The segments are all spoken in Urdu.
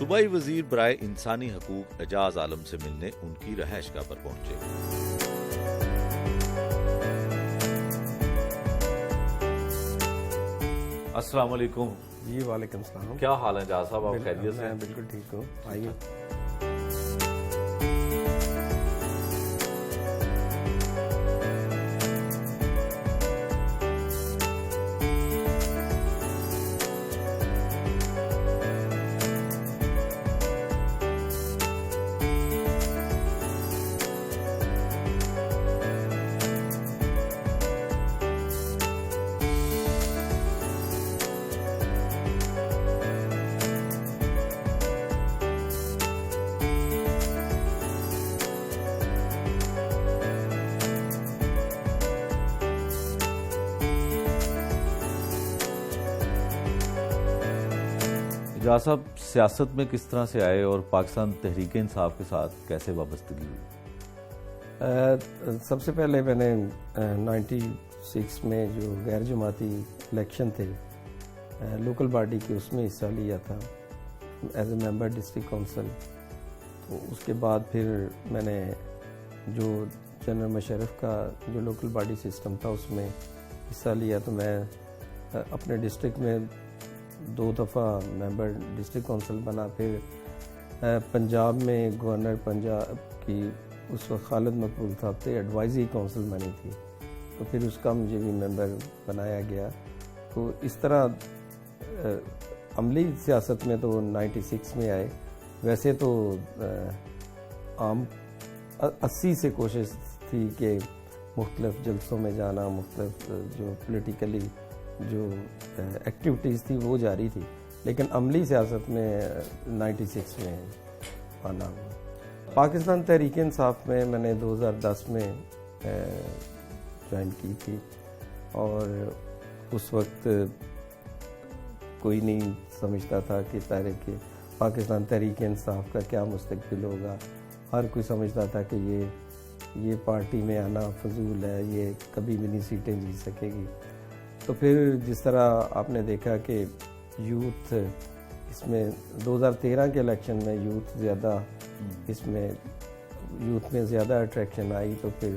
صوبائی وزیر برائے انسانی حقوق اعجاز عالم سے ملنے ان کی رہائش گاہ پر پہنچے۔ السلام علیکم۔ جی وعلیکم السلام۔ کیا حال ہے اعجاز صاحب، آپ خیریت سے؟ میں بالکل ٹھیک ہوں، آئیے۔ اعجاز صاحب، سیاست میں کس طرح سے آئے اور پاکستان تحریک انصاف کے ساتھ کیسے وابستگی ہوئی؟ سب سے پہلے میں نے 96 میں جو غیر جماعتی الیکشن تھے لوکل باڈی کے، اس میں حصہ لیا تھا as a member district council. تو اس کے بعد پھر میں نے جو جنرل مشرف کا جو لوکل باڈی سسٹم تھا اس میں حصہ لیا۔ تو میں اپنے ڈسٹرکٹ میں 2 دفعہ ممبر ڈسٹرکٹ کونسل بنا، پھر پنجاب میں گورنر پنجاب کی اس وقت خالد مقبول صاحب تھے، ایڈوائزری کونسل بنی تھی، تو پھر اس کا مجھے بھی ممبر بنایا گیا۔ تو اس طرح عملی سیاست میں تو 96 میں آئے۔ ویسے تو عام 80 سے کوشش تھی کہ مختلف جلسوں میں جانا، مختلف جو پولیٹیکلی جو ایکٹیویٹیز تھی وہ جاری تھی، لیکن عملی سیاست میں 96 میں آنا ہوا۔ پاکستان تحریک انصاف میں نے 2010 میں جوائن کی تھی، اور اس وقت کوئی نہیں سمجھتا تھا کہ پاکستان تحریک انصاف کا کیا مستقبل ہوگا۔ ہر کوئی سمجھتا تھا کہ یہ پارٹی میں آنا فضول ہے، یہ کبھی بھی نہیں سیٹیں جیت سکے گی۔ تو پھر جس طرح آپ نے دیکھا کہ یوتھ اس میں 2013 کے الیکشن میں یوتھ میں زیادہ اٹریکشن آئی، تو پھر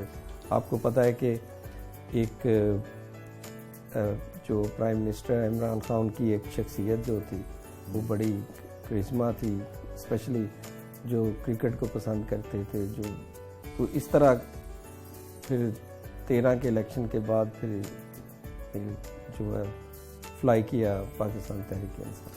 آپ کو پتہ ہے کہ ایک جو پرائم منسٹر عمران خان کی ایک شخصیت جو تھی وہ بڑی کرشمہ تھی، اسپیشلی جو کرکٹ کو پسند کرتے تھے، تو اس طرح پھر 13 کے الیکشن کے بعد پھر جو ہے فلائی کیا پاکستان تحریک انصاف۔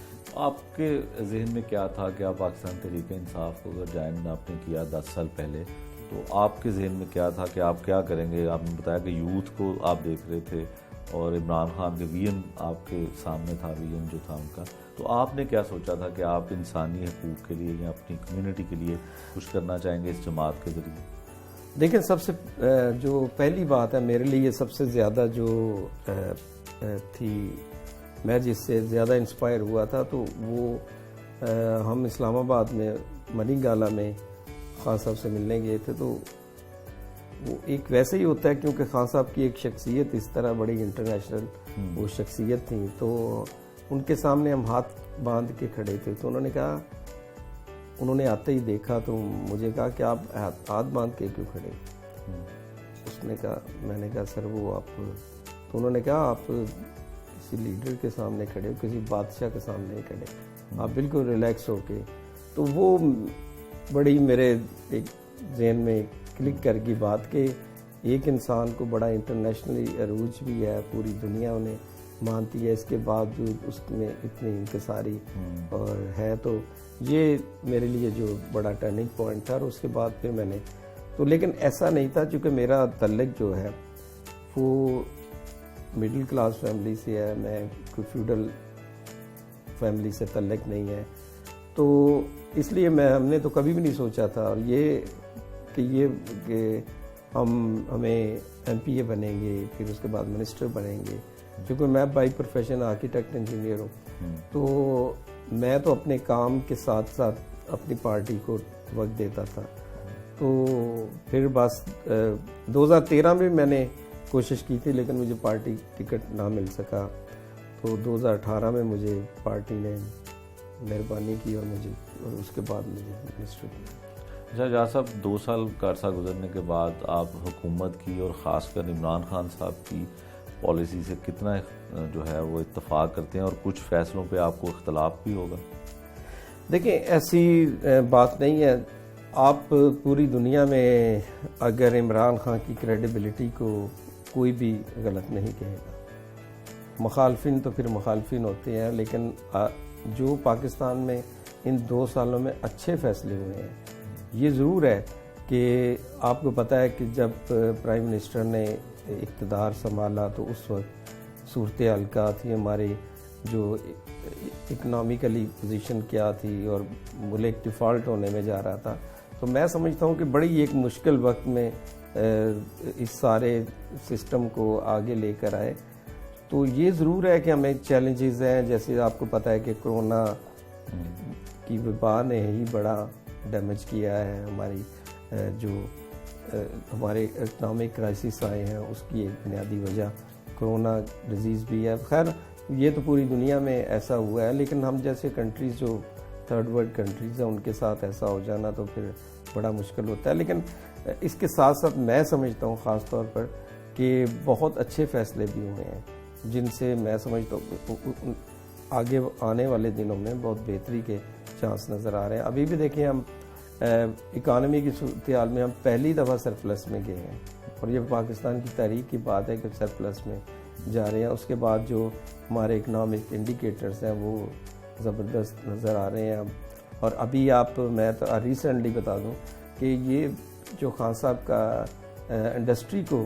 آپ کے ذہن میں کیا تھا کہ آپ پاکستان تحریک انصاف کو اگر جوائن آپ نے کیا 10 سال پہلے، تو آپ کے ذہن میں کیا تھا کہ آپ کیا کریں گے؟ آپ نے بتایا کہ یوتھ کو آپ دیکھ رہے تھے اور عمران خان کے ویژن آپ کے سامنے تھا، ویژن جو تھا ان کا، تو آپ نے کیا سوچا تھا کہ آپ انسانی حقوق کے لیے یا اپنی کمیونٹی کے لیے کچھ کرنا چاہیں گے اس جماعت کے ذریعے؟ دیکھیں، سب سے جو پہلی بات ہے میرے لیے سب سے زیادہ جو تھی، میں جس سے زیادہ انسپائر ہوا تھا، تو وہ ہم اسلام آباد میں منی گالا میں خان صاحب سے ملنے گئے تھے۔ تو وہ ایک ویسے ہی ہوتا ہے کیونکہ خان صاحب کی ایک شخصیت اس طرح بڑی انٹرنیشنل وہ شخصیت تھی، تو ان کے سامنے ہم ہاتھ باندھ کے کھڑے تھے۔ تو انہوں نے آتے ہی دیکھا تو مجھے کہا کہ آپ ہاتھ باندھ کے کیوں کھڑے؟ اس نے کہا، میں نے کہا سر وہ آپ، تو انہوں نے کہا آپ کسی لیڈر کے سامنے کھڑے ہو، کسی بادشاہ کے سامنے نہیں کھڑے، آپ بالکل ریلیکس ہو کے۔ تو وہ بڑی میرے ایک ذہن میں کلک کر گئی بات کہ ایک انسان کو بڑا انٹرنیشنلی عروج بھی ہے، پوری دنیا انہیں مانتی ہے، اس کے باوجود اس میں اتنی انکساری اور ہے، تو یہ میرے لیے جو بڑا ٹرننگ پوائنٹ تھا۔ اور اس کے بعد پھر میں نے تو، لیکن ایسا نہیں تھا چونکہ میرا تعلق جو ہے وہ مڈل کلاس فیملی سے ہے، میں کوئی فیوڈل فیملی سے تعلق نہیں ہے، تو اس لیے ہم نے تو کبھی بھی نہیں سوچا تھا اور کہ ہمیں ایم پی اے بنیں گے، پھر اس کے بعد منسٹر بنیں گے، کیونکہ میں بائی پروفیشن آرکیٹیکٹ انجینئر ہوں، تو میں تو اپنے کام کے ساتھ ساتھ اپنی پارٹی کو وقت دیتا تھا۔ تو پھر بس 2013 میں نے کوشش کی تھی لیکن مجھے پارٹی ٹکٹ نہ مل سکا، تو 2018 میں مجھے پارٹی نے مہربانی کی اور مجھے اور اس کے بعد مجھے منسٹر کیا. اچھا جہاں صاحب 2 سال کا عرصہ گزرنے کے بعد آپ حکومت کی اور خاص کر عمران خان صاحب کی پالیسی سے کتنا جو ہے وہ اتفاق کرتے ہیں اور کچھ فیصلوں پہ آپ کو اختلاف بھی ہوگا؟ دیکھیں ایسی بات نہیں ہے. آپ پوری دنیا میں اگر عمران خان کی کریڈیبلٹی کو کوئی بھی غلط نہیں کہے گا. مخالفین تو پھر مخالفین ہوتے ہیں، لیکن جو پاکستان میں ان 2 سالوں میں اچھے فیصلے ہوئے ہیں، یہ ضرور ہے کہ آپ کو پتہ ہے کہ جب پرائم منسٹر نے اقتدار سنبھالا تو اس وقت صورتحال کیا تھی، ہماری جو اکنامیکلی پوزیشن کیا تھی اور ملک ڈیفالٹ ہونے میں جا رہا تھا. تو میں سمجھتا ہوں کہ بڑی ایک مشکل وقت میں اس سارے سسٹم کو آگے لے کر آئے. تو یہ ضرور ہے کہ ہمیں چیلنجز ہیں، جیسے آپ کو پتہ ہے کہ کرونا کی وبا نے ہی بڑا ڈیمیج کیا ہے. ہماری جو ہمارے اکنامک کرائسس آئے ہیں اس کی ایک بنیادی وجہ کرونا ڈیزیز بھی ہے. خیر یہ تو پوری دنیا میں ایسا ہوا ہے، لیکن ہم جیسے کنٹریز جو تھرڈ ورلڈ کنٹریز ہیں ان کے ساتھ ایسا ہو جانا تو پھر بڑا مشکل ہوتا ہے. لیکن اس کے ساتھ ساتھ میں سمجھتا ہوں خاص طور پر کہ بہت اچھے فیصلے بھی ہوئے ہیں جن سے میں سمجھتا ہوں آگے آنے والے دنوں میں بہت بہتری کے چانس نظر آ رہے ہیں. ابھی بھی دیکھیں ہم اکانومی کی صورتحال میں ہم پہلی دفعہ سرپلس میں گئے ہیں اور یہ پاکستان کی تاریخ کی بات ہے کہ سرپلس میں جا رہے ہیں. اس کے بعد جو ہمارے اکنامک انڈیکیٹرز ہیں وہ زبردست نظر آ رہے ہیں. اور ابھی میں تو ریسنٹلی بتا دوں کہ یہ جو خان صاحب کا انڈسٹری کو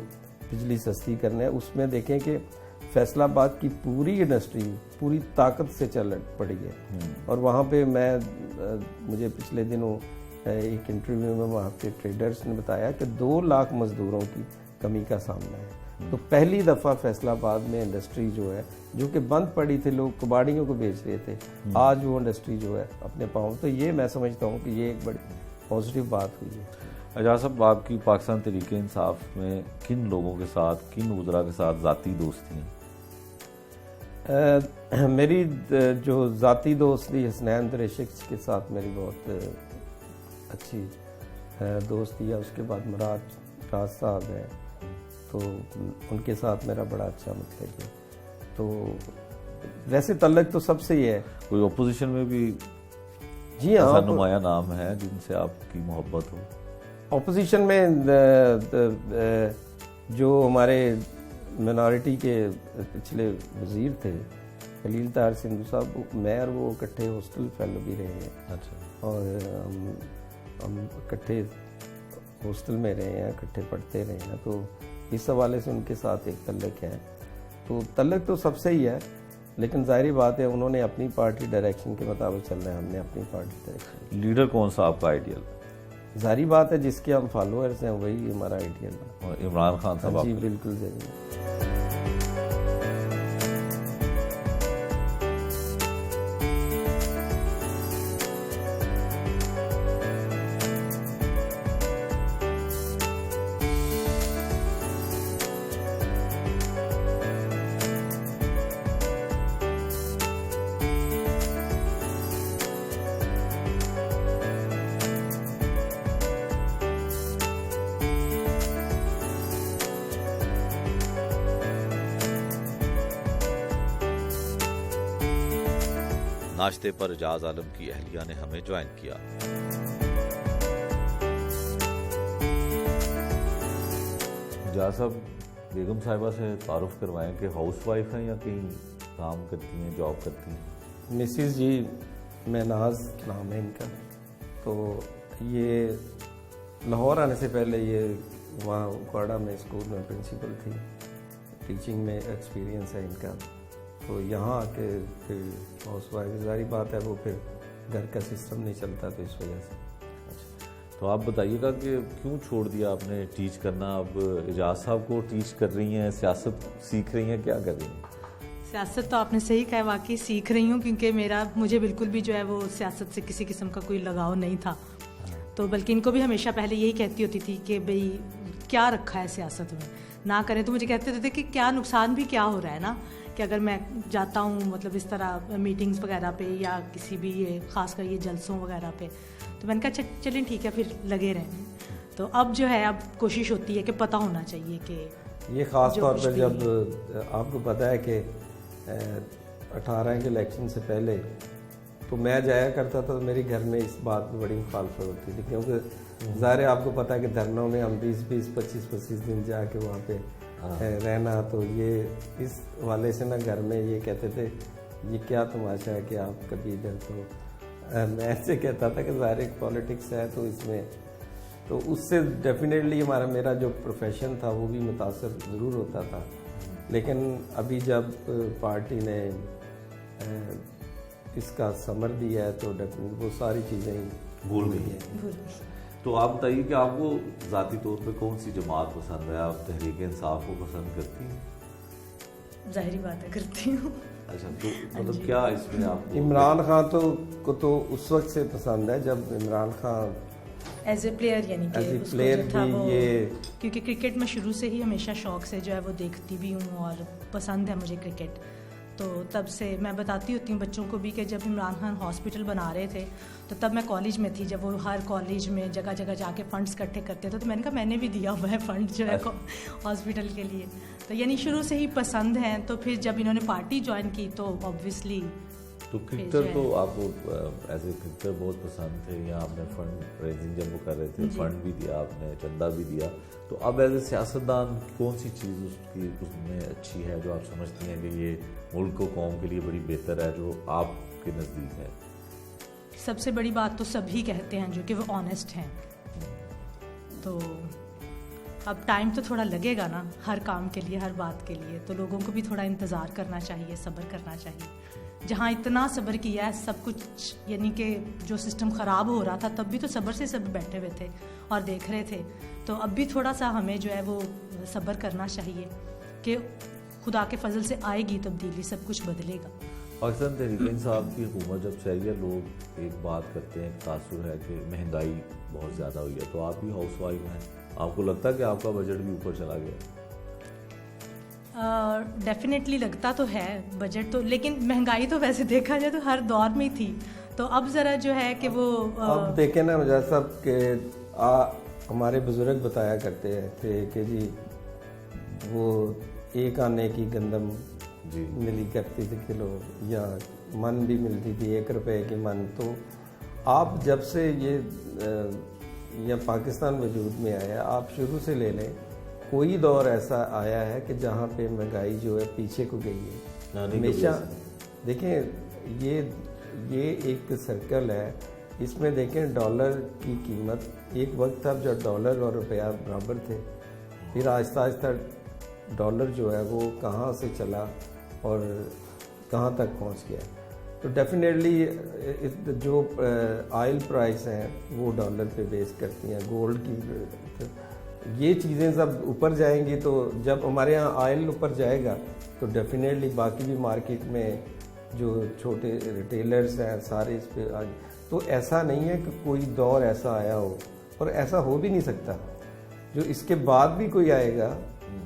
بجلی سستی کرنا ہے، اس میں دیکھیں کہ فیصل آباد کی پوری انڈسٹری پوری طاقت سے چل پڑی ہے. اور وہاں پہ مجھے پچھلے دنوں ایک انٹرویو میں وہاں کے ٹریڈرز نے بتایا کہ 2 لاکھ مزدوروں کی کمی کا سامنا ہے. تو پہلی دفعہ فیصل آباد میں انڈسٹری جو ہے جو کہ بند پڑی تھی، لوگ کباڑیوں کو بیچ رہے تھے، آج وہ انڈسٹری جو ہے اپنے پاؤں. تو یہ میں سمجھتا ہوں کہ یہ ایک بڑی پازیٹیو بات ہوئی ہے. اعجاز صاحب آپ کی پاکستان تحریک انصاف میں کن لوگوں کے ساتھ، کن وزراء کے ساتھ ذاتی دوستی ہیں؟ میری جو ذاتی دوستی حسنین دریشک کے ساتھ میری بہت اچھی دوستی ہے. اس کے بعد راز صاحب ہے تو ان کے ساتھ میرا بڑا اچھا مطلب ہے. تو ویسے تعلق تو سب سے ہی ہے. کوئی اپوزیشن میں بھی جی ہاں نمایاں نام ہے جن سے آپ کی محبت ہو؟ اپوزیشن میں جو ہمارے منارٹی کے پچھلے وزیر تھے خلیل طاہر سندھو صاحب، میں اور وہ اکٹھے ہاسٹل فیلو بھی رہے ہیں. اچھا. اور ہم اکٹھے ہاسٹل میں رہے ہیں، اکٹھے پڑھتے رہے ہیں. تو اس حوالے سے ان کے ساتھ ایک تعلق ہے. تو تعلق تو سب سے ہی ہے، لیکن ظاہری بات ہے انہوں نے اپنی پارٹی ڈائریکشن کے مطابق چل رہے ہیں، ہم نے اپنی پارٹی ڈائریکشن. لیڈر کون سا آپ کا آئیڈیل؟ ظاہری بات ہے جس کے ہم فالوورز ہیں وہی ہمارا آئیڈیل ہے. اور عمران خان صاحب؟ جی بالکل ضرور. ناشتے پر اعجاز عالم کی اہلیہ نے ہمیں جوائن کیا. اعجاز صاحب بیگم صاحبہ سے تعارف کروائیں کہ ہاؤس وائف ہیں یا کہیں کام کرتی ہیں، جاب کرتی ہیں؟ مسز جی میناز نام ہے ان کا. تو یہ لاہور آنے سے پہلے یہ وہاں کوئٹہ میں اسکول میں پرنسپل تھی، ٹیچنگ میں ایکسپیرینس ہے ان کا. تو یہاں آ کے پھر ہاؤس وائف، ظاہری بات ہے وہ پھر گھر کا سسٹم نہیں چلتا تو اس وجہ سے. تو آپ بتائیے گا کہ کیوں چھوڑ دیا آپ نے ٹیچ کرنا؟ اب اعجاز صاحب کو ٹیچ کر رہی ہیں، سیاست سیکھ رہی ہیں، کیا کر رہی ہیں؟ سیاست تو آپ نے صحیح کہا، واقعی سیکھ رہی ہوں، کیونکہ مجھے بالکل بھی جو ہے وہ سیاست سے کسی قسم کا کوئی لگاؤ نہیں تھا. تو بلکہ ان کو بھی ہمیشہ پہلے یہی کہتی ہوتی تھی کہ بھئی کیا رکھا ہے سیاست میں، نہ کریں. تو مجھے کہتے تھے کہ کیا نقصان بھی کیا ہو رہا ہے نا، کہ اگر میں جاتا ہوں مطلب اس طرح میٹنگز وغیرہ پہ یا کسی بھی یہ خاص کر یہ جلسوں وغیرہ پہ، تو میں نے کہا چلیں ٹھیک ہے پھر لگے رہیں. تو اب جو ہے اب کوشش ہوتی ہے کہ پتہ ہونا چاہیے کہ یہ خاص طور پر جب آپ کو پتہ ہے کہ 18 کے الیکشن سے پہلے تو میں جایا کرتا تھا، تو میری گھر میں اس بات میں بڑی مخالفت ہوتی تھی، کیونکہ ظاہر ہے آپ کو پتہ ہے کہ دھرنوں میں ہم 20-25 دن جا کے وہاں پہ رہنا، تو یہ اس حوالے سے نا گھر میں یہ کہتے تھے یہ کیا تماشا ہے کہ آپ کبھی ادھر، تو میں ایسے کہتا تھا کہ ظاہر ایک پولیٹکس ہے تو اس میں تو اس سے ڈیفینیٹلی میرا جو پروفیشن تھا وہ بھی متاثر ضرور ہوتا تھا. لیکن ابھی جب پارٹی نے اس کا ثمر دیا ہے تو ڈیفینیٹلی وہ ساری چیزیں بھول گئی ہیں. تو آپ بتائیے کہ آپ کو ذاتی طور پہ کون سی جماعت پسند ہے؟ آپ تحریک انصاف کو پسند کرتی ہیں؟ ظاہری بات ہے کرتی ہوں. اچھا، تو مطلب کیا اس میں آپ عمران خان کو تو اس وقت سے پسند ہے جب Imran Khan as a player, یعنی کہ اس کو جو تھا وہ، کیونکہ کرکٹ میں شروع سے ہی ہمیشہ شوق سے جو ہے وہ دیکھتی بھی ہوں اور پسند ہے مجھے کرکٹ. تو تب سے میں بتاتی ہوتی ہوں بچوں کو بھی کہ جب عمران خان ہاسپٹل بنا رہے تھے تو تب میں کالج میں تھی، جب وہ ہر کالج میں جگہ جگہ جا کے فنڈز اکٹھے کرتے تھے، تو میں نے کہا میں نے بھی دیا ہوا ہے فنڈ جو ہے ہاسپٹل کے لیے. تو یعنی شروع سے ہی پسند ہیں. تو پھر جب انہوں نے پارٹی جوائن کی تو آبویسلی تو کرکٹر تو آپ کو ایز اے کرکٹر بہت پسند تھے، یا آپ نے فنڈ ریزنگ جب وہ کر رہے تھے فنڈ بھی دیا آپ نے، چندہ بھی دیا. تو اب ایز اے سیاستدان کون سی چیز اس میں اچھی ہے جو آپ سمجھتی ہیں کہ یہ ملک و قوم کے لیے بڑی بہتر ہے، جو آپ کے نزدیک ہے؟ سب سے بڑی بات تو سبھی کہتے ہیں جو کہ وہ آنیسٹ ہیں. تو اب ٹائم تو تھوڑا لگے گا نا ہر کام کے لیے، ہر بات کے لیے، تو لوگوں کو بھی تھوڑا انتظار کرنا چاہیے، صبر کرنا چاہیے. جہاں اتنا صبر کیا ہے سب کچھ، یعنی کہ جو سسٹم خراب ہو رہا تھا تب بھی تو صبر سے سب بیٹھے ہوئے تھے اور دیکھ رہے تھے. تو اب بھی تھوڑا سا ہمیں جو ہے وہ صبر کرنا چاہیے کہ خدا کے فضل سے آئے گی تبدیلی، سب کچھ بدلے گا. پاکستان تحریک انصاف کی حکومت جب چاہیے، لوگ ایک بات کرتے ہیں، تاثر ہے کہ مہنگائی بہت زیادہ ہوئی ہے. تو آپ بھی ہاؤس وائف ہیں، آپ کو لگتا ہے کہ آپ کا بجٹ بھی اوپر چلا گیا؟ ڈیفینیٹلی لگتا تو ہے بجٹ تو، لیکن مہنگائی تو ویسے دیکھا جائے تو ہر دور میں ہی تھی. تو اب ذرا جو ہے کہ وہ اب دیکھیں نا مجاز صاحب کہ ہمارے بزرگ بتایا کرتے تھے کہ جی وہ ایک آنے کی گندم ملی کرتی تھی کلو، یا من بھی ملتی تھی 1 روپے کی من. تو آپ جب سے یہ پاکستان وجود میں آیا، آپ شروع سے لے لیں، کوئی دور ایسا آیا ہے کہ جہاں پہ مہنگائی جو ہے پیچھے کو گئی ہے. ہمیشہ دیکھیں یہ ایک سرکل ہے. اس میں دیکھیں ڈالر کی قیمت، ایک وقت تھا جب ڈالر اور روپیہ برابر تھے، پھر آہستہ آہستہ ڈالر جو ہے وہ کہاں سے چلا اور کہاں تک پہنچ گیا. تو ڈیفینیٹلی جو آئل پرائس ہیں وہ ڈالر پہ بیس کرتی ہیں، گولڈ کی، یہ چیزیں سب اوپر جائیں گی. تو جب ہمارے ہاں آئل اوپر جائے گا تو ڈیفینیٹلی باقی بھی مارکیٹ میں جو چھوٹے ریٹیلرز ہیں سارے اس پہ آ. تو ایسا نہیں ہے کہ کوئی دور ایسا آیا ہو، اور ایسا ہو بھی نہیں سکتا. جو اس کے بعد بھی کوئی آئے گا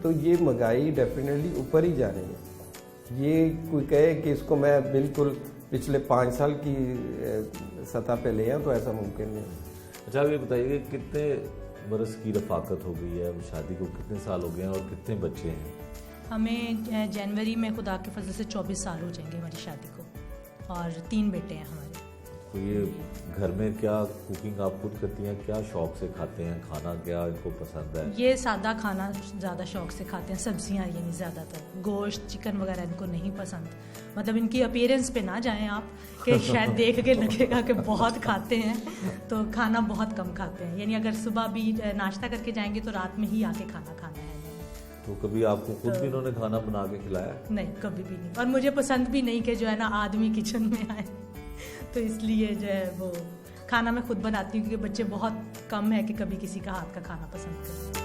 تو یہ مہنگائی ڈیفینیٹلی اوپر ہی جا رہی ہے. یہ کوئی کہے کہ اس کو میں بالکل پچھلے 5 سال کی سطح پہ لے آؤں تو ایسا ممکن نہیں. اچھا یہ بتائیے کہ کتنے برس کی رفاقت ہو گئی ہے، شادی کو کتنے سال ہو گئے ہیں اور کتنے بچے ہیں؟ ہمیں جنوری میں خدا کے فضل سے 24 سال ہو جائیں گے ہماری شادی کو، اور 3 بیٹے ہیں ہمارے. تو یہ گھر میں کیا کوکنگ آپ خود کرتی ہیں؟ کیا شوق سے کھاتے ہیں کھانا؟ کیا ان کو پسند ہے؟ یہ سادہ کھانا زیادہ شوق سے کھاتے ہیں، سبزیاں، یعنی زیادہ تر گوشت چکن وغیرہ ان کو نہیں پسند. مطلب ان کی اپیرنس پہ نہ جائیں آپ کہ شاید دیکھ کے لگے گا کہ بہت کھاتے ہیں، تو کھانا بہت کم کھاتے ہیں. یعنی اگر صبح بھی ناشتہ کر کے جائیں گے تو رات میں ہی آ کے کھانا کھانا ہے. تو کبھی آپ کو خود بھی انہوں نے کھانا بنا کے کھلایا؟ نہیں، کبھی بھی نہیں. اور مجھے پسند بھی نہیں کہ جو ہے نا آدمی کچن میں آئے، تو اس لیے جو ہے وہ کھانا میں خود بناتی ہوں، کیونکہ بچے بہت کم ہے کہ کبھی کسی کا ہاتھ کا کھانا پسند کریں.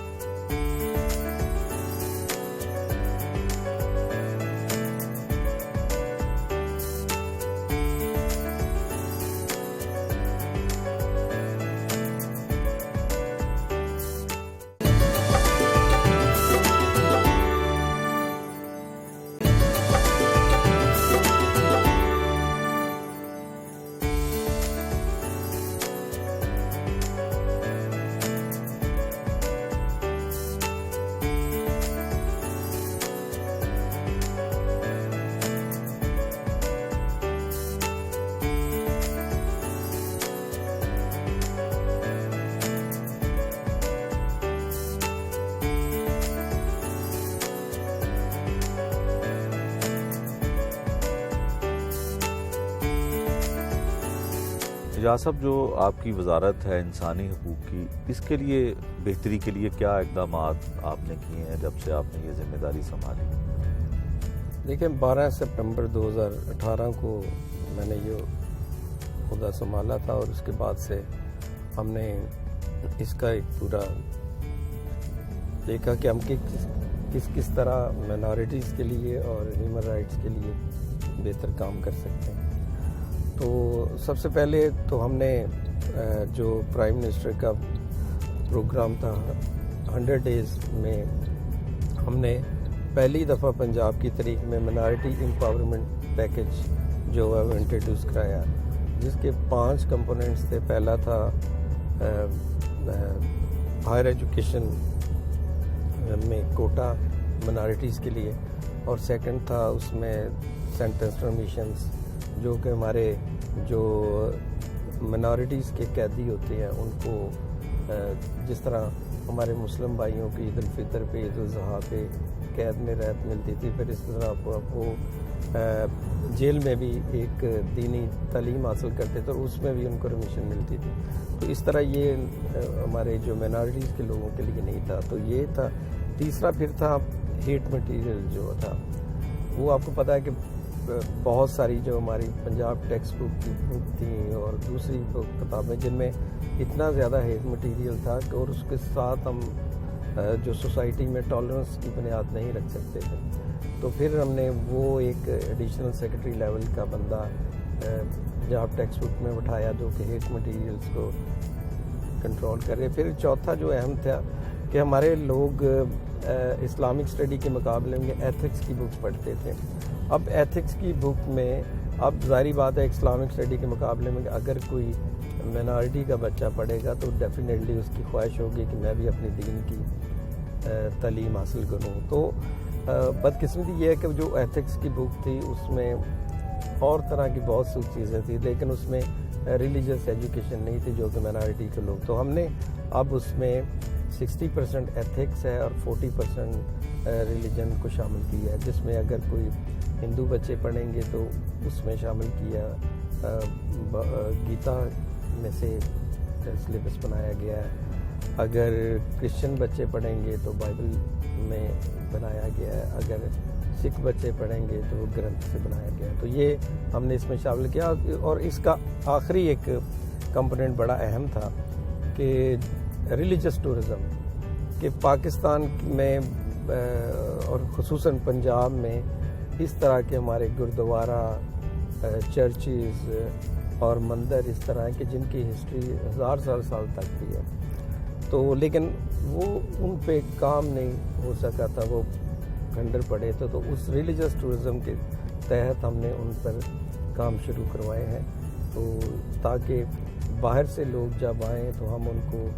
اجاز صاحب، جو آپ کی وزارت ہے انسانی حقوق کی، اس کے لیے بہتری کے لیے کیا اقدامات آپ نے کیے ہیں جب سے آپ نے یہ ذمہ داری سنبھالی؟ دیکھیں 12 سپٹمبر 2018 کو میں نے یہ عہدہ سنبھالا تھا، اور اس کے بعد سے ہم نے اس کا ایک پورا دیکھا کہ ہم کس طرح مائنارٹیز کے لیے اور ہیومن رائٹس کے لیے بہتر کام کر سکتے ہیں۔ تو سب سے پہلے تو ہم نے جو پرائم منسٹر کا پروگرام تھا 100 ڈیز میں، ہم نے پہلی دفعہ پنجاب کی تاریخ میں مائنارٹی امپاورمنٹ پیکج جو ہے وہ انٹروڈیوس کرایا، جس کے 5 کمپوننٹس تھے۔ پہلا تھا ہائر ایجوکیشن میں کوٹا مائنارٹیز کے لیے، اور سیکنڈ تھا اس میں سینٹنس ٹرانزیشنز، جو کہ ہمارے جو مائنارٹیز کے قیدی ہوتے ہیں ان کو جس طرح ہمارے مسلم بھائیوں کی عید الفطر پہ، عید الاضحیٰ پہ قید میں رعایت ملتی تھی، پھر اس طرح وہ جیل میں بھی ایک دینی تعلیم حاصل کرتے تھے اور اس میں بھی ان کو ریمیشن ملتی تھی۔ تو اس طرح یہ ہمارے جو مائنارٹیز کے لوگوں کے لیے نہیں تھا۔ تو یہ تھا۔ تیسرا پھر تھا ہیٹ مٹیریل جو تھا، وہ آپ کو پتہ ہے کہ بہت ساری جو ہماری پنجاب ٹیکسٹ بک کی بک تھیں اور دوسری کتابیں جن میں اتنا زیادہ ہیٹ مٹیریل تھا کہ اور اس کے ساتھ ہم جو سوسائٹی میں ٹالرنس کی بنیاد نہیں رکھ سکتے تھے۔ تو پھر ہم نے وہ ایک ایڈیشنل سیکرٹری لیول کا بندہ پنجاب ٹیکسٹ بک میں بٹھایا جو کہ ہیٹ مٹیریلز کو کنٹرول کرے۔ پھر چوتھا جو اہم تھا کہ ہمارے لوگ اسلامک اسٹڈی کے مقابلے میں ایتھکس کی بک پڑھتے تھے۔ اب ایتھکس کی بک میں اب ظاہری بات ہے اسلامک اسٹڈی کے مقابلے میں اگر کوئی مائنارٹی کا بچہ پڑھے گا تو ڈیفینیٹلی اس کی خواہش ہوگی کہ میں بھی اپنی دین کی تعلیم حاصل کروں۔ تو بدقسمتی یہ ہے کہ جو ایتھکس کی بک تھی اس میں اور طرح کی بہت سی چیزیں تھیں، لیکن اس میں ریلیجیس ایجوکیشن نہیں تھی جو کہ مائنارٹی کے لوگ۔ تو ہم نے اب اس میں 60% ایتھکس ہے اور 40% ریلیجن کو شامل کیا ہے، جس میں اگر کوئی ہندو بچے پڑھیں گے تو اس میں شامل کیا گیتا میں سے سلیبس بنایا گیا ہے، اگر کرسچن بچے پڑھیں گے تو بائبل میں بنایا گیا ہے، اگر سکھ بچے پڑھیں گے تو گرنتھ سے بنایا گیا ہے۔ تو یہ ہم نے اس میں شامل کیا، اور اس کا آخری ایک کمپوننٹ بڑا اہم تھا کہ ریلیجس ٹورزم، کہ پاکستان میں اور خصوصاً پنجاب میں اس طرح کے ہمارے گردوارہ، چرچز اور مندر اس طرح کے جن کی ہسٹری ہزار سال تک کی ہے، تو لیکن وہ ان پہ کام نہیں ہو سکا تھا، وہ کھنڈر پڑے تھے۔ تو اس ریلیجس ٹورزم کے تحت ہم نے ان پر کام شروع کروائے ہیں، تو تاکہ باہر سے لوگ جب آئیں تو ہم ان کو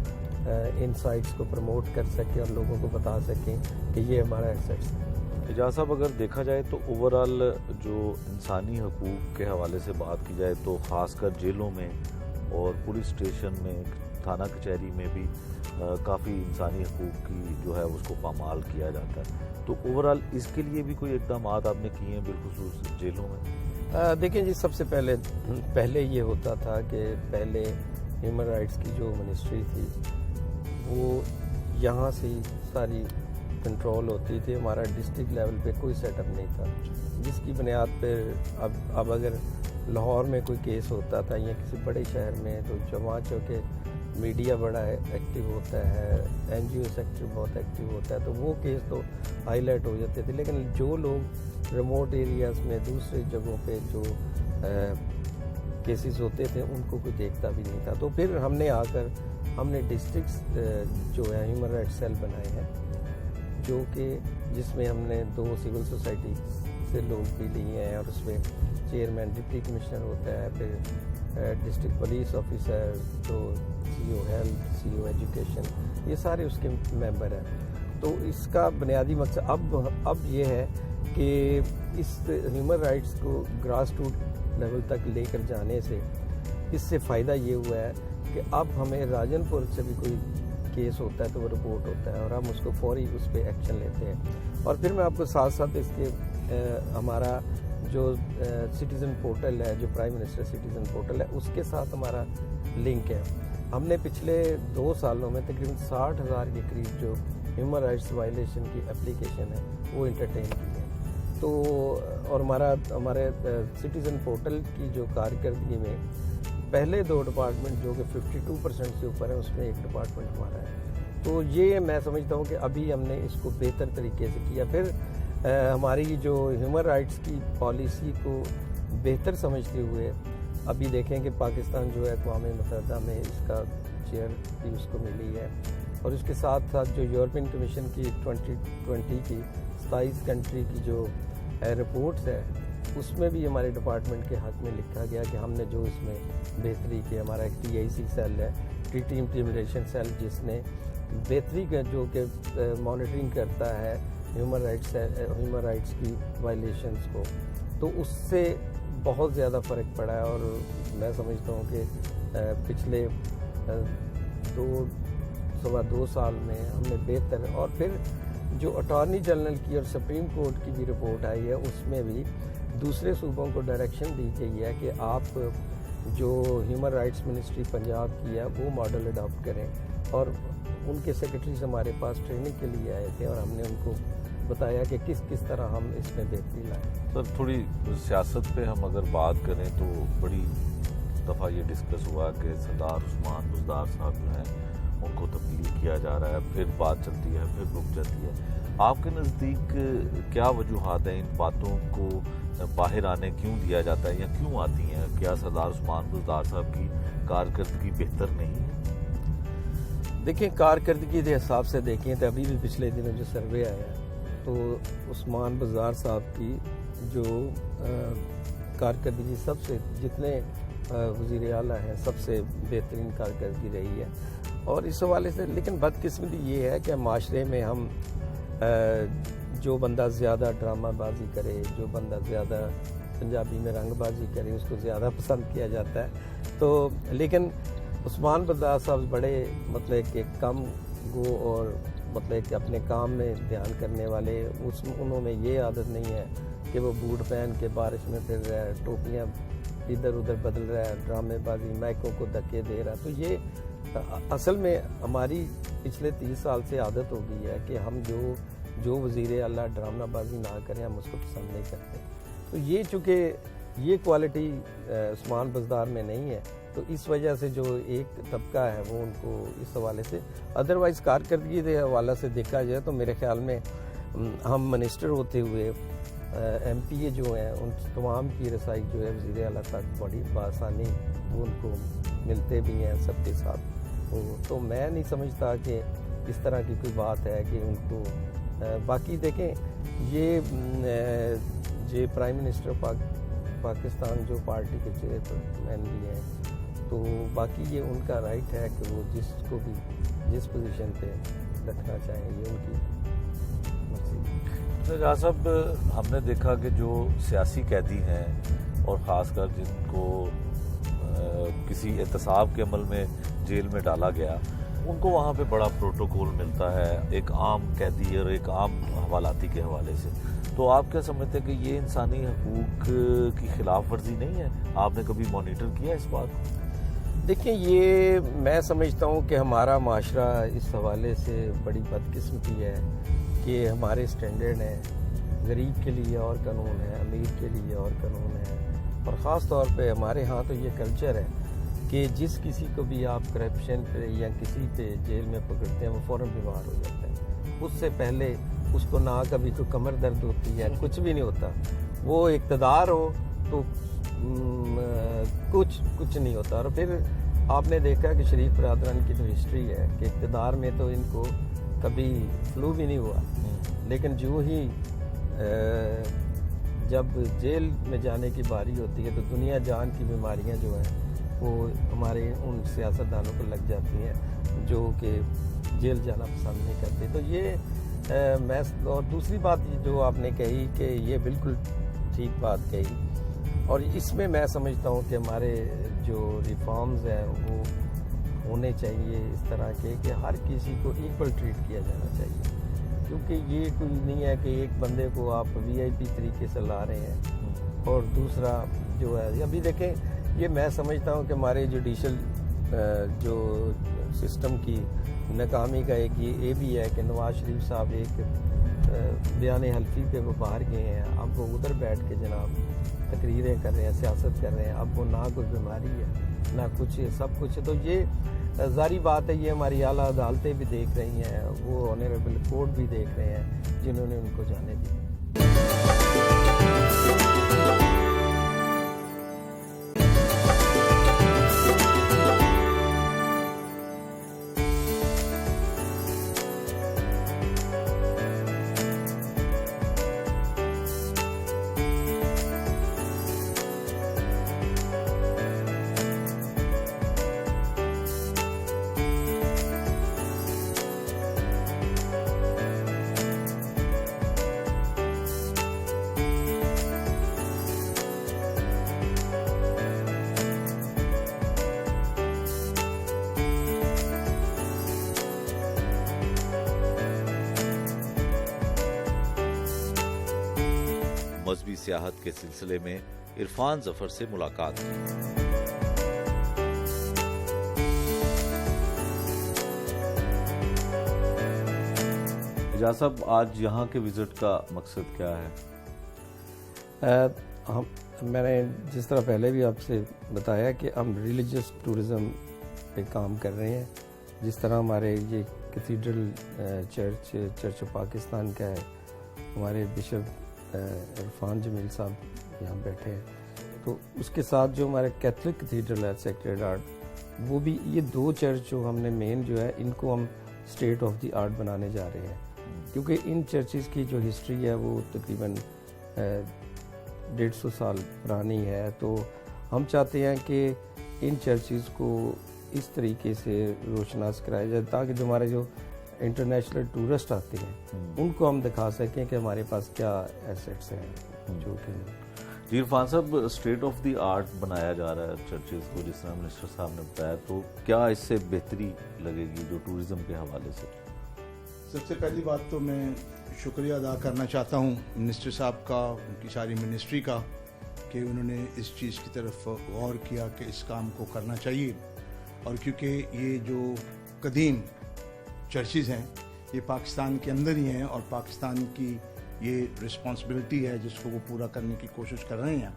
ان سائٹس کو پروموٹ کر سکیں اور لوگوں کو بتا سکیں کہ یہ ہمارا ایسیٹس ہے۔ اجاز صاحب، اگر دیکھا جائے تو اوورآل جو انسانی حقوق کے حوالے سے بات کی جائے تو خاص کر جیلوں میں اور پولیس اسٹیشن میں، تھانہ کچہری میں بھی کافی انسانی حقوق کی جو ہے اس کو پامال کیا جاتا ہے۔ تو اوورآل اس کے لیے بھی کوئی اقدامات آپ نے کیے ہیں بالخصوص جیلوں میں؟ دیکھیں جی، سب سے پہلے یہ ہوتا تھا کہ پہلے ہیومن رائٹس کی جو منسٹری تھی وہ یہاں سے ہی ساری کنٹرول ہوتی تھی، ہمارا ڈسٹرکٹ لیول پہ کوئی سیٹ اپ نہیں تھا، جس کی بنیاد پہ اب اگر لاہور میں کوئی کیس ہوتا تھا یا کسی بڑے شہر میں تو وہاں چونکہ میڈیا بڑا ایکٹیو ہوتا ہے، این جی او سیکٹر بہت ایکٹیو ہوتا ہے، تو وہ کیس تو ہائی لائٹ ہو جاتے تھے، لیکن جو لوگ ریموٹ ایریاز میں دوسری جگہوں پہ جو کیسز ہوتے تھے ان کو کوئی دیکھتا بھی نہیں تھا۔ تو پھر ہم نے آ کر ہم نے ڈسٹرکٹس جو ہے ہیومن رائٹس سیل بنائے ہیں، جو کہ جس میں ہم نے 2 سول سوسائٹی سے لوگ بھی لیے ہیں، اور اس میں چیئرمین ڈپٹی کمشنر ہوتا ہے، پھر ڈسٹرکٹ پولیس آفیسر، جو سی او ہیلتھ، سی او ایجوکیشن، یہ سارے اس کے ممبر ہیں۔ تو اس کا بنیادی مقصد اب یہ ہے کہ اس ہیومن رائٹس کو گراس روٹ لیول تک لے کر جانے سے اس سے فائدہ یہ ہوا ہے کہ اب ہمیں راجن پور سے بھی کوئی کیس ہوتا ہے تو وہ رپورٹ ہوتا ہے اور ہم اس کو فوری اس پہ ایکشن لیتے ہیں۔ اور پھر میں آپ کو ساتھ ساتھ اس کے ہمارا جو سٹیزن پورٹل ہے، جو پرائم منسٹر سٹیزن پورٹل ہے، اس کے ساتھ ہمارا لنک ہے. ہم نے پچھلے 2 سالوں میں تقریباً 60,000 کے قریب جو ہیومن رائٹس وائلیشن کی اپلیکیشن ہے وہ انٹرٹین کی ہے. تو اور ہمارے سٹیزن پورٹل کی جو کارکردگی میں پہلے 2 ڈپارٹمنٹ جو کہ 52% سے اوپر ہے، اس میں ایک ڈپارٹمنٹ ہمارا ہے. تو یہ میں سمجھتا ہوں کہ ابھی ہم نے اس کو بہتر طریقے سے کیا. پھر ہماری جو ہیومن رائٹس کی پالیسی کو بہتر سمجھتے ہوئے ابھی دیکھیں کہ پاکستان جو ہے اقوام متحدہ میں اس کا چیئر بھی اس کو ملی ہے، اور اس کے ساتھ ساتھ جو یورپین کمیشن کی 2020 کی 27 کنٹری کی جو رپورٹس ہے، اس میں بھی ہمارے ڈپارٹمنٹ کے حق میں لکھا گیا کہ ہم نے جو اس میں بہتری کی. ہمارا ایک TIC سیل ہے، ٹریٹی امپلیمنٹیشن سیل، جس نے بہتری کا جو کہ مانیٹرنگ کرتا ہے ہیومن رائٹس کی وائلیشنس کو، تو اس سے بہت زیادہ فرق پڑا ہے. اور میں سمجھتا ہوں کہ پچھلے 2 سال میں ہم نے بہتر. اور پھر جو اٹارنی جنرل کی اور سپریم کورٹ کی بھی رپورٹ آئی ہے، اس میں بھی دوسرے صوبوں کو ڈائریکشن دی گئی ہے کہ آپ جو ہیومن رائٹس منسٹری پنجاب کی ہے وہ ماڈل اڈاپٹ کریں. اور ان کے سیکرٹریز ہمارے پاس ٹریننگ کے لیے آئے تھے، اور ہم نے ان کو بتایا کہ کس طرح ہم اس میں بہتری لائیں. سر تھوڑی سیاست پہ ہم اگر بات کریں تو بڑی دفعہ یہ ڈسکس ہوا کہ سردار عثمان بزدار صاحب جو ہیں ان کو تبدیل کیا جا رہا ہے، پھر بات چلتی ہے، پھر رک جاتی ہے. آپ کے نزدیک کیا وجوہات ہیں ان باتوں کو باہر آنے کیوں دیا جاتا ہے یا کیوں آتی ہیں؟ کیا سردار عثمان بزدار صاحب کی کارکردگی بہتر نہیں ہے؟ دیکھیں، کارکردگی کے حساب سے دیکھیں تو ابھی بھی پچھلے دنوں جو سروے آیا ہے تو عثمان بزدار صاحب کی جو کارکردگی سب سے، جتنے وزیر اعلیٰ ہیں، سب سے بہترین کارکردگی رہی ہے. اور اس حوالے سے لیکن بدقسمتی یہ ہے کہ معاشرے میں ہم جو بندہ زیادہ ڈرامہ بازی کرے، جو بندہ زیادہ پنجابی میں رنگ بازی کرے، اس کو زیادہ پسند کیا جاتا ہے. تو لیکن عثمان بزدار صاحب بڑے مطلب کہ کم گو اور مطلب کہ اپنے کام میں دھیان کرنے والے. انہوں میں یہ عادت نہیں ہے کہ وہ بوٹ پہن کے بارش میں پھر رہا ہے، ٹوپیاں ادھر ادھر بدل رہا ہے، ڈرامے بازی، مائکوں کو دھکے دے رہا ہے. تو یہ اصل میں ہماری پچھلے 30 سال سے عادت ہو گئی ہے کہ ہم جو وزیر اعلیٰ ڈرامہ بازی نہ کریں، ہم اس کو پسند نہیں کرتے. تو یہ چونکہ یہ کوالٹی عثمان بزدار میں نہیں ہے، تو اس وجہ سے جو ایک طبقہ ہے وہ ان کو اس حوالے سے، ادروائز کارکردگی کے حوالے سے دیکھا جائے تو میرے خیال میں ہم منسٹر ہوتے ہوئے MPA جو ہیں ان تمام کی رسائی جو ہے وزیر اعلیٰ تک بڑی بآسانی وہ ان کو ملتے بھی ہیں سب کے ساتھ. تو میں نہیں سمجھتا کہ اس طرح کی کوئی بات ہے کہ ان کو. باقی دیکھیں، یہ پرائم منسٹر پاکستان جو پارٹی کے چیئرمین بھی ہیں، تو باقی یہ ان کا رائٹ ہے کہ وہ جس کو بھی جس پوزیشن پہ رکھنا چاہیں، یہ ان کی مرضی. جہاں صاحب، ہم نے دیکھا کہ جو سیاسی قیدی ہیں اور خاص کر جن کو کسی احتساب کے عمل میں جیل میں ڈالا گیا، ان کو وہاں پہ بڑا پروٹوکول ملتا ہے ایک عام قیدی اور ایک عام حوالاتی کے حوالے سے. تو آپ کیا سمجھتے ہیں کہ یہ انسانی حقوق کی خلاف ورزی نہیں ہے؟ آپ نے کبھی مانیٹر کیا اس بات کو؟ دیکھیں، یہ میں سمجھتا ہوں کہ ہمارا معاشرہ اس حوالے سے بڑی بدقسمتی ہے کہ ہمارے سٹینڈرڈ ہیں، غریب کے لیے اور قانون ہے، امیر کے لیے اور قانون ہے. اور خاص طور پہ ہمارے ہاں تو یہ کلچر ہے کہ جس کسی کو بھی آپ کرپشن پہ یا کسی پہ جیل میں پکڑتے ہیں وہ فوراً بیمار ہو جاتا ہے. اس سے پہلے اس کو نہ کبھی تو کمر درد ہوتی ہے، کچھ بھی نہیں ہوتا. وہ اقتدار ہو تو کچھ نہیں ہوتا. اور پھر آپ نے دیکھا کہ شریف برادران کی جو ہسٹری ہے کہ اقتدار میں تو ان کو کبھی فلو بھی نہیں ہوا، لیکن جو ہی جب جیل میں جانے کی باری ہوتی ہے تو دنیا جان کی بیماریاں جو ہیں وہ ہمارے ان سیاستدانوں کو لگ جاتی ہیں جو کہ جیل جانا پسند نہیں کرتے. تو یہ میں اور دوسری بات جو آپ نے کہی کہ یہ بالکل ٹھیک بات کہی، اور اس میں میں سمجھتا ہوں کہ ہمارے جو ریفارمز ہیں وہ ہونے چاہیے اس طرح کے کہ ہر کسی کو ایکول ٹریٹ کیا جانا چاہیے. کیونکہ یہ کوئی نہیں ہے کہ ایک بندے کو آپ VIP طریقے سے لا رہے ہیں اور دوسرا جو ہے ابھی دیکھیں یہ میں سمجھتا ہوں کہ ہمارے جوڈیشل جو سسٹم کی ناکامی کا ایک یہ بھی ہے کہ نواز شریف صاحب ایک بیان حلفی پہ وہ باہر گئے ہیں, اب وہ ادھر بیٹھ کے جناب تقریریں کر رہے ہیں, سیاست کر رہے ہیں, اب وہ نہ کوئی بیماری ہے نہ کچھ سب کچھ. تو یہ ظاہری بات ہے یہ ہماری اعلیٰ عدالتیں بھی دیکھ رہی ہیں, وہ آنریبل کورٹ بھی دیکھ رہے ہیں جنہوں نے ان کو جانے دی. مذہبی سیاحت کے سلسلے میں عرفان ظفر سے ملاقات کی. اجاز صاحب آج یہاں کے وزٹ کا مقصد کیا ہے؟ میں نے جس طرح پہلے بھی آپ سے بتایا کہ ہم ریلیجس ٹورزم پہ کام کر رہے ہیں. جس طرح ہمارے یہ کیتھیڈرل چرچ آف پاکستان کا ہے, ہمارے بشپ عرفان جمیل صاحب یہاں بیٹھے ہیں, تو اس کے ساتھ جو ہمارے کیتھولک کیتھیڈرل ہے سیکریڈ ہارٹ, وہ بھی یہ دو چرچ جو ہم نے مین جو ہے ان کو ہم اسٹیٹ آف دی آرٹ بنانے جا رہے ہیں, کیونکہ ان چرچز کی جو ہسٹری ہے وہ تقریباً 150 سال پرانی ہے. تو ہم چاہتے ہیں کہ ان چرچز کو اس طریقے سے روشناس کرایا جائے تاکہ جو ہمارے جو انٹرنیشنل ٹورسٹ آتے ہیں ان کو ہم دکھا سکیں کہ ہمارے پاس کیا ایسیٹس ہیں جو کہ. جی عرفان صاحب, اسٹیٹ آف دی آرٹ بنایا جا رہا ہے چرچز کو جس طرح منسٹر صاحب نے بتایا, تو کیا اس سے بہتری لگے گی جو ٹورزم کے حوالے سے؟ سب سے پہلی بات تو میں شکریہ ادا کرنا چاہتا ہوں منسٹر صاحب کا, ان کی ساری منسٹری کا, کہ انہوں نے اس چیز کی طرف غور کیا کہ اس کام کو کرنا چاہیے. اور کیونکہ یہ جو قدیم چرچز ہیں یہ پاکستان کے اندر ہی ہیں اور پاکستان کی یہ رسپانسبلٹی ہے جس کو وہ پورا کرنے کی کوشش کر رہے ہیں.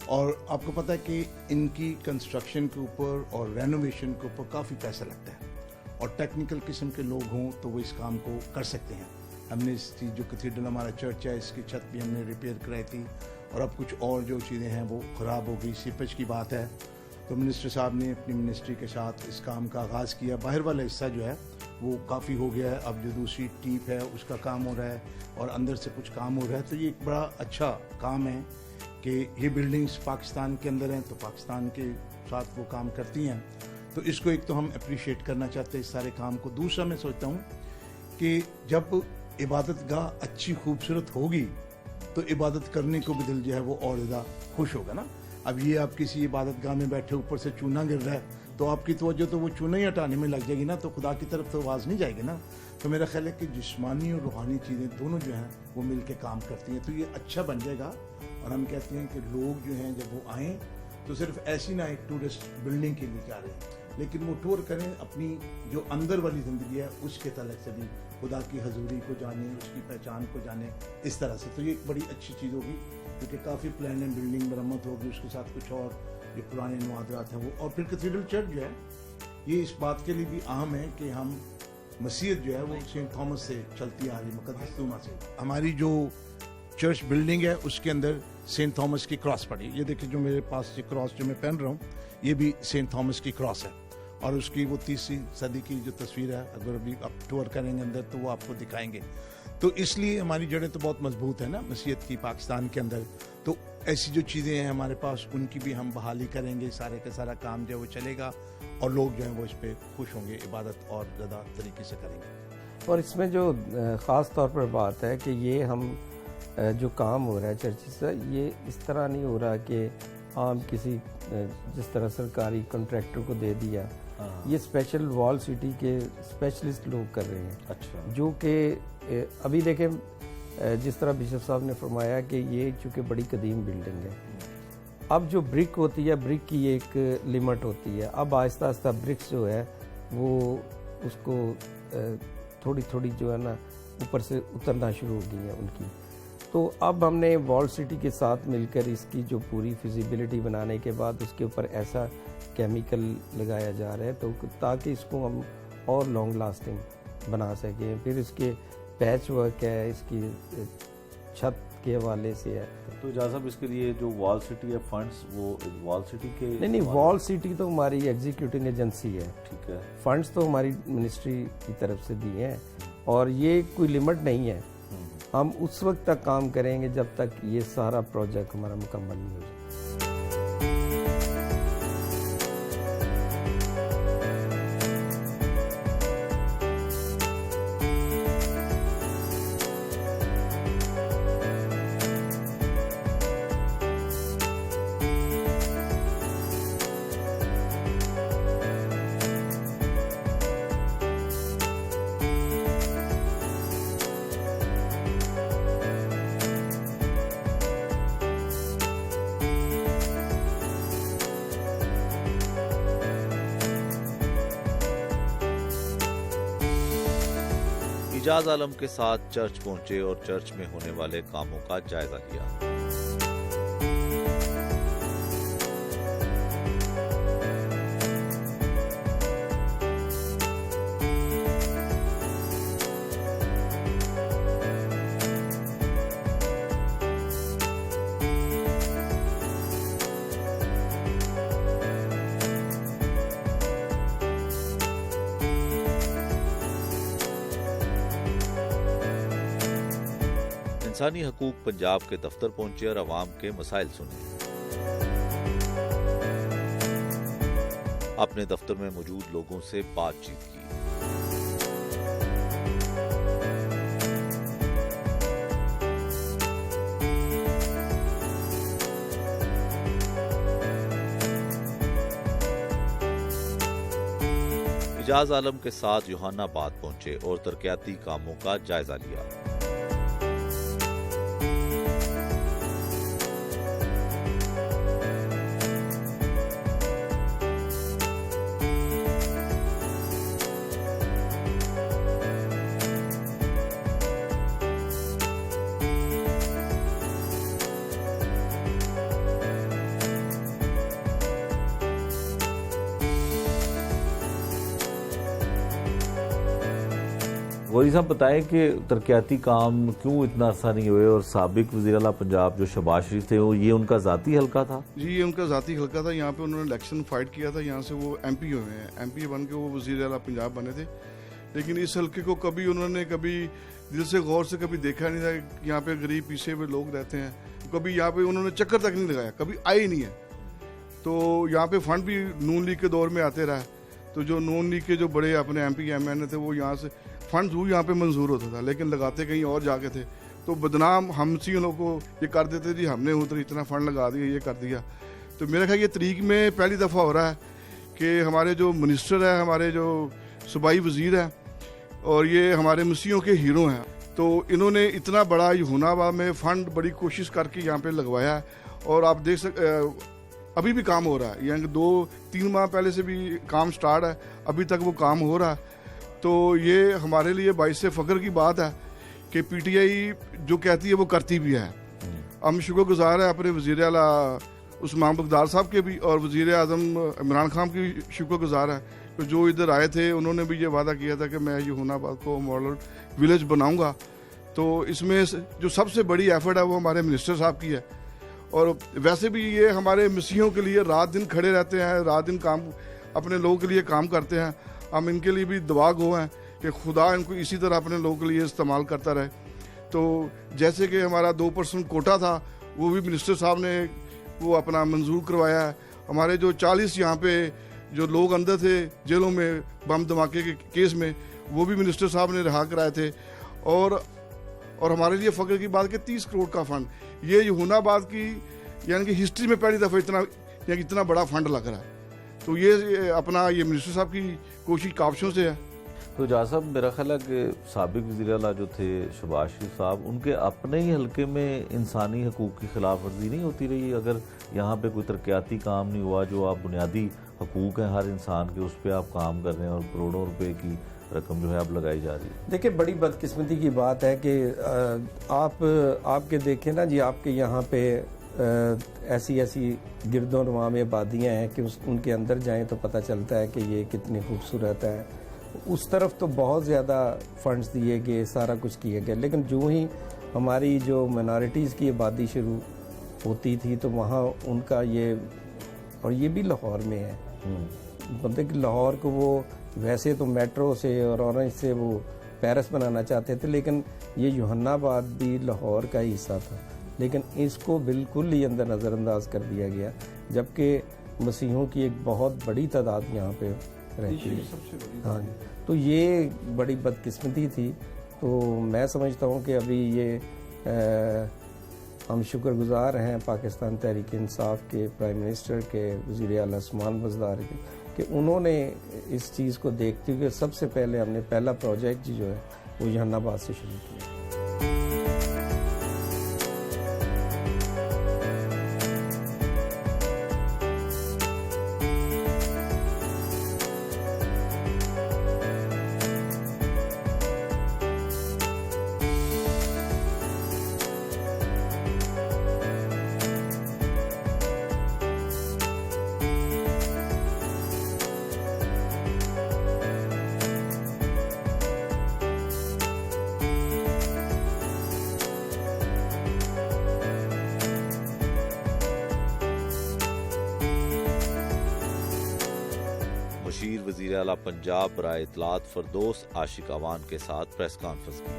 اور آپ کو پتہ ہے کہ ان کی کنسٹرکشن کے اوپر اور رینوویشن کے اوپر کافی پیسہ لگتا ہے, اور ٹیکنیکل قسم کے لوگ ہوں تو وہ اس کام کو کر سکتے ہیں. ہم نے اس چیز جو کیتھیڈرل ہمارا چرچ ہے اس کی چھت بھی ہم نے ریپیئر کرائی تھی, اور اب کچھ اور جو چیزیں ہیں وہ خراب ہو گئی, سیپیج کی بات ہے. تو منسٹر صاحب نے اپنی منسٹری کے ساتھ اس کام کا آغاز کیا. باہر والا حصہ جو ہے وہ کافی ہو گیا ہے, اب جو دوسری ٹیپ ہے اس کا کام ہو رہا ہے اور اندر سے کچھ کام ہو رہا ہے. تو یہ ایک بڑا اچھا کام ہے کہ یہ بلڈنگز پاکستان کے اندر ہیں تو پاکستان کے ساتھ وہ کام کرتی ہیں. تو اس کو ایک تو ہم اپریشیٹ کرنا چاہتے ہیں اس سارے کام کو. دوسرا میں سوچتا ہوں کہ جب عبادت گاہ اچھی خوبصورت ہوگی تو عبادت کرنے کو بھی دل جو ہے وہ اور زیادہ خوش ہوگا نا. اب یہ آپ کسی عبادت گاہ میں بیٹھے اوپر سے چونا گر رہا ہے تو آپ کی توجہ تو وہ چونا ہی ہٹانے میں لگ جائے گی نا, تو خدا کی طرف تو آواز نہیں جائے گی نا. تو میرا خیال ہے کہ جسمانی اور روحانی چیزیں دونوں جو ہیں وہ مل کے کام کرتی ہیں, تو یہ اچھا بن جائے گا. اور ہم کہتے ہیں کہ لوگ جو ہیں جب وہ آئیں تو صرف ایسی نہ ایک ٹورسٹ بلڈنگ کے لیے جا رہے ہیں, لیکن وہ ٹور کریں اپنی جو اندر والی زندگی ہے اس کے تعلق سے بھی خدا کی حضوری کو جانیں, اس کی پہچان کو جانیں اس طرح سے. تو یہ ایک بڑی اچھی چیز ہوگی کیونکہ کافی پلان ہے, بلڈنگ مرمت ہوگی, اس کے ساتھ کچھ اور جو پرانے نوادرات ہیں وہ. اور پھر کیتھیڈرل چرچ جو ہے یہ اس بات کے لیے بھی اہم ہے کہ ہم مسیحت جو ہے وہ سینٹ تھامس سے چلتی آ رہی مقدس توما سے. ہماری جو چرچ بلڈنگ ہے اس کے اندر سینٹ تھامس کی کراس پڑی. یہ دیکھیں جو میرے پاس یہ کراس جو میں پہن رہا ہوں یہ بھی سینٹ تھامس کی کراس ہے, اور اس کی وہ 30ویں صدی کی جو تصویر ہے اگر ابھی آپ ٹور کریں گے اندر تو وہ آپ کو دکھائیں گے. تو اس لیے ہماری جڑیں تو بہت مضبوط ہیں نا مسیحت کی پاکستان کے اندر. تو ایسی جو چیزیں ہیں ہمارے پاس ان کی بھی ہم بحالی کریں گے, سارے کا سارا کام جو ہے وہ چلے گا اور لوگ جو ہیں وہ اس پہ خوش ہوں گے, عبادت اور زیادہ طریقے سے کریں گے. اور اس میں جو خاص طور پر بات ہے کہ یہ ہم جو کام ہو رہا ہے چرچز کا یہ اس طرح نہیں ہو رہا کہ عام کسی جس طرح سرکاری کنٹریکٹر کو دے دیا, یہ اسپیشل وال سٹی کے اسپیشلسٹ لوگ کر رہے ہیں. اچھا. جو کہ ابھی دیکھیں جس طرح بشپ صاحب نے فرمایا کہ یہ چونکہ بڑی قدیم بلڈنگ ہے، اب جو برک ہوتی ہے، برک کی ایک لمٹ ہوتی ہے، اب آہستہ آہستہ برکس جو ہے وہ اس کو تھوڑی تھوڑی جو ہے نا اوپر سے اترنا شروع ہو گئی ہیں ان کی. تو اب ہم نے وال سٹی کے ساتھ مل کر اس کی جو پوری فیزیبلٹی بنانے کے بعد اس کے اوپر ایسا کیمیکل لگایا جا رہا ہے تو تاکہ اس کو ہم اور لانگ لاسٹنگ بنا سکیں. پھر اس کے پیچ ورک ہے، اس کی چھت کے حوالے سے ہے. تو اجاز صاحب اس کے لیے جو وال سٹی ہے فنڈز وہ وال سٹی کے نہیں، وال سٹی تو ہماری ایگزیکیوٹنگ ایجنسی ہے، ٹھیک ہے، فنڈز تو ہماری منسٹری کی طرف سے دیے ہیں اور یہ کوئی لمٹ نہیں ہے. ہم اس وقت تک کام کریں گے جب تک یہ سارا پروجیکٹ ہمارا مکمل نہیں ہو جائے. اعجاز عالم کے ساتھ چرچ پہنچے اور چرچ میں ہونے والے کاموں کا جائزہ لیا. انسانی حقوق پنجاب کے دفتر پہنچے اور عوام کے مسائل سنے. اپنے دفتر میں موجود لوگوں سے بات چیت کی. اعجاز عالم کے ساتھ یوحنا آباد پہنچے اور ترقیاتی کاموں کا جائزہ لیا. غوری صاحب بتائیں کہ ترقیاتی کام کیوں اتنا عرصہ نہیں ہوئے اور سابق وزیر اعلیٰ پنجاب جو شہباز شریف تھے یہ ان کا ذاتی حلقہ تھا؟ جی یہ ان کا ذاتی حلقہ تھا. یہاں پہ انہوں نے الیکشن فائٹ کیا تھا، یہاں سے وہ ایم پی ہوئے ہیں، ایم پی بن کے وہ وزیر اعلیٰ پنجاب بنے تھے. لیکن اس حلقے کو کبھی انہوں نے کبھی دل سے غور سے کبھی دیکھا نہیں تھا. یہاں پہ غریب پیچھے ہوئے لوگ رہتے ہیں، کبھی یہاں پہ انہوں نے چکر تک نہیں لگایا، کبھی آئے ہی نہیں ہے. تو یہاں پہ فنڈ بھی نون لیگ کے دور میں آتے رہا. تو جو نون لیگ کے جو بڑے اپنے ایم پی ایم این اے تھے وہ یہاں سے فنڈز وہ یہاں پہ منظور ہوتا تھا، لیکن لگاتے کہیں اور جا کے تھے. تو بدنام ہم سی لوگوں کو یہ کر دیتے جی ہم نے ادھر اتنا فنڈ لگا دیا، یہ کر دیا. تو میرا خیال یہ طریق میں پہلی دفعہ ہو رہا ہے کہ ہمارے جو منسٹر ہے، ہمارے جو صوبائی وزیر ہے اور یہ ہمارے مسیحوں کے ہیرو ہیں، تو انہوں نے اتنا بڑا یوحنا آباد میں فنڈ بڑی کوشش کر کے یہاں پہ لگوایا ہے. اور آپ دیکھ ابھی بھی کام ہو رہا ہے، یعنی 2-3 ماہ پہلے سے بھی کام سٹارٹ ہے، ابھی تک وہ کام ہو رہا ہے. تو یہ ہمارے لیے باعث فخر کی بات ہے کہ پی ٹی آئی جو کہتی ہے وہ کرتی بھی ہے. ہم شکر گزار ہیں اپنے وزیر اعلیٰ عثمان بغداد صاحب کے بھی اور وزیر اعظم عمران خان کی شکر گزار ہے کہ جو ادھر آئے تھے انہوں نے بھی یہ وعدہ کیا تھا کہ میں یوحنا آباد کو ماڈل ولیج بناؤں گا. تو اس میں جو سب سے بڑی ایفرٹ ہے وہ ہمارے منسٹر صاحب کی ہے. اور ویسے بھی یہ ہمارے مسیحوں کے لیے رات دن کھڑے رہتے ہیں، رات دن کام اپنے لوگوں کے لیے کام کرتے ہیں. ہم ان کے لیے بھی دعا گو ہیں کہ خدا ان کو اسی طرح اپنے لوگوں کے لیے استعمال کرتا رہے. تو جیسے کہ ہمارا 2% کوٹا تھا وہ بھی منسٹر صاحب نے وہ اپنا منظور کروایا ہے. ہمارے جو 40 یہاں پہ جو لوگ اندر تھے جیلوں میں بم دھماکے کے کیس میں وہ بھی منسٹر صاحب نے رہا کرائے تھے. اور ہمارے لیے فخر کی بات کہ 30 کروڑ کا فنڈ یہ یوحنا آباد کی یعنی کہ ہسٹری میں پہلی دفعہ اتنا بڑا فنڈ لگ رہا ہے. تو یہ اپنا یہ منسٹر صاحب کی کوشش کاوشوں سے ہے. تو جہاں صاحب میرا خیال ہے کہ سابق وزیر اعلیٰ جو تھے شہباز شریف صاحب، ان کے اپنے ہی حلقے میں انسانی حقوق کی خلاف ورزی نہیں ہوتی رہی؟ اگر یہاں پہ کوئی ترقیاتی کام نہیں ہوا، جو آپ بنیادی حقوق ہیں ہر انسان کے، اس پہ آپ کام کر رہے ہیں اور کروڑوں روپے کی رقم جو ہے اب لگائی جا رہی ہے۔ دیکھیں بڑی بدقسمتی کی بات ہے کہ آپ کے دیکھیں نا جی، آپ کے یہاں پہ ایسی گرد و نواح میں آبادیاں ہیں کہ ان کے اندر جائیں تو پتہ چلتا ہے کہ یہ کتنی خوبصورت ہے۔ اس طرف تو بہت زیادہ فنڈز دیے گئے، سارا کچھ کیا گیا، لیکن جو ہی ہماری جو مائنارٹیز کی آبادی شروع ہوتی تھی تو وہاں ان کا اور یہ بھی لاہور میں ہے، بندے کہ لاہور کو وہ ویسے تو میٹرو سے اور اورنج سے وہ پیرس بنانا چاہتے تھے، لیکن یہ یوحنا آباد بھی لاہور کا ہی حصہ تھا، لیکن اس کو بالکل ہی اندر نظر انداز کر دیا گیا، جبکہ مسیحیوں کی ایک بہت بڑی تعداد یہاں پہ رہتی ہے۔ ہاں جی، تو یہ بڑی بدقسمتی تھی۔ تو میں سمجھتا ہوں کہ ابھی یہ ہم شکر گزار ہیں پاکستان تحریک انصاف کے پرائم منسٹر کے، وزیر اعلیٰ عثمان بزدار کے، کہ انہوں نے اس چیز کو دیکھتے ہوئے سب سے پہلے ہم نے پہلا پروجیکٹ جو ہے وہ یوحنا آباد سے شروع کیا۔ مشیر وزیر اعلیٰ پنجاب برائے اطلاعات فردوس عاشق اعوان کے ساتھ پریس کانفرنس کی۔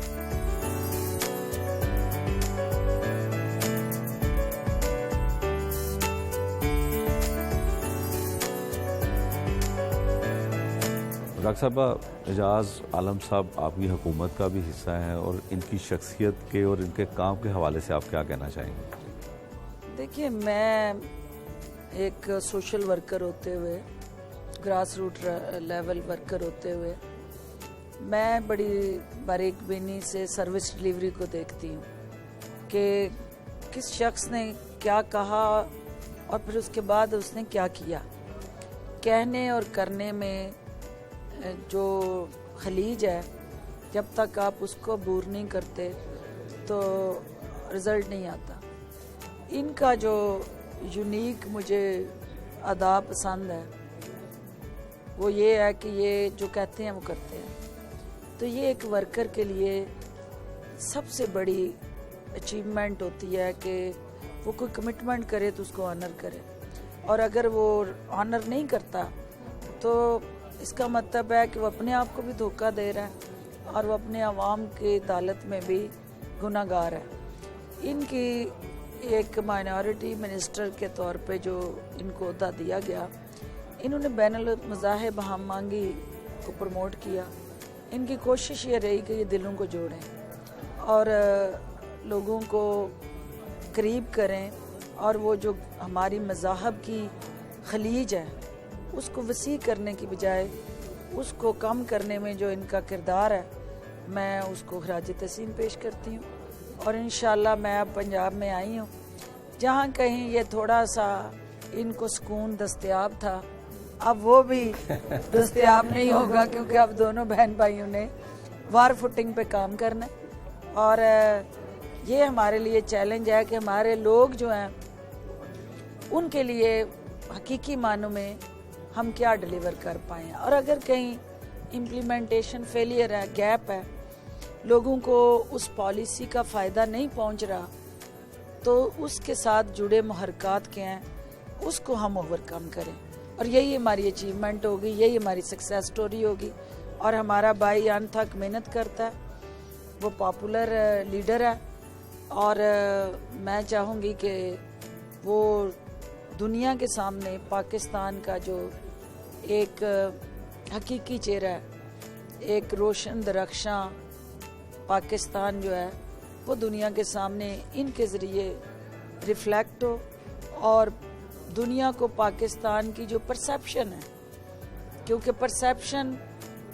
ڈاکٹر صاحبہ، اعجاز عالم صاحب آپ کی حکومت کا بھی حصہ ہیں، اور ان کی شخصیت کے اور ان کے کام کے حوالے سے آپ کیا کہنا چاہیں گے؟ دیکھیے، میں ایک سوشل ورکر ہوتے ہوئے، گراس روٹ لیول ورکر ہوتے ہوئے، میں بڑی باریک بینی سے سروس ڈیلیوری کو دیکھتی ہوں کہ کس شخص نے کیا کہا اور پھر اس کے بعد اس نے کیا کیا۔ کہنے اور کرنے میں جو خلیج ہے، جب تک آپ اس کو عبور نہیں کرتے تو رزلٹ نہیں آتا۔ ان کا جو یونیک مجھے ادا پسند ہے وہ یہ ہے کہ یہ جو کہتے ہیں وہ کرتے ہیں۔ تو یہ ایک ورکر کے لیے سب سے بڑی اچیومنٹ ہوتی ہے کہ وہ کوئی کمٹمنٹ کرے تو اس کو آنر کرے، اور اگر وہ آنر نہیں کرتا تو اس کا مطلب ہے کہ وہ اپنے آپ کو بھی دھوکہ دے رہا ہے اور وہ اپنے عوام کی عدالت میں بھی گناہ گار ہے۔ ان کی ایک مائنورٹی منسٹر کے طور پہ جو ان کو عہدہ دیا گیا، انہوں نے بین المذاہب ہم مانگی کو پروموٹ کیا۔ ان کی کوشش یہ رہی کہ یہ دلوں کو جوڑیں اور لوگوں کو قریب کریں، اور وہ جو ہماری مذاہب کی خلیج ہے اس کو وسیع کرنے کی بجائے اس کو کم کرنے میں جو ان کا کردار ہے، میں اس کو خراج تحسین پیش کرتی ہوں۔ اور انشاءاللہ میں اب پنجاب میں آئی ہوں، جہاں کہیں یہ تھوڑا سا ان کو سکون دستیاب تھا، اب وہ بھی دستیاب نہیں ہوگا، کیونکہ اب دونوں بہن بھائیوں نے وار فوٹنگ پہ کام کرنا ہے۔ اور یہ ہمارے لیے چیلنج ہے کہ ہمارے لوگ جو ہیں ان کے لیے حقیقی معنوں میں ہم کیا ڈیلیور کر پائیں، اور اگر کہیں امپلیمنٹیشن فیلئر ہے، گیپ ہے، لوگوں کو اس پالیسی کا فائدہ نہیں پہنچ رہا، تو اس کے ساتھ جڑے محرکات کیا ہیں اس کو ہم اوور کم کریں، اور یہی ہماری اچیومنٹ ہوگی، یہی ہماری سکسیس سٹوری ہوگی۔ اور ہمارا بھائی ان تک محنت کرتا ہے، وہ پاپولر لیڈر ہے، اور میں چاہوں گی کہ وہ دنیا کے سامنے پاکستان کا جو ایک حقیقی چہرہ ہے، ایک روشن درخشاں پاکستان جو ہے، وہ دنیا کے سامنے ان کے ذریعے ریفلیکٹ ہو، اور دنیا کو پاکستان کی جو پرسیپشن ہے، کیونکہ پرسیپشن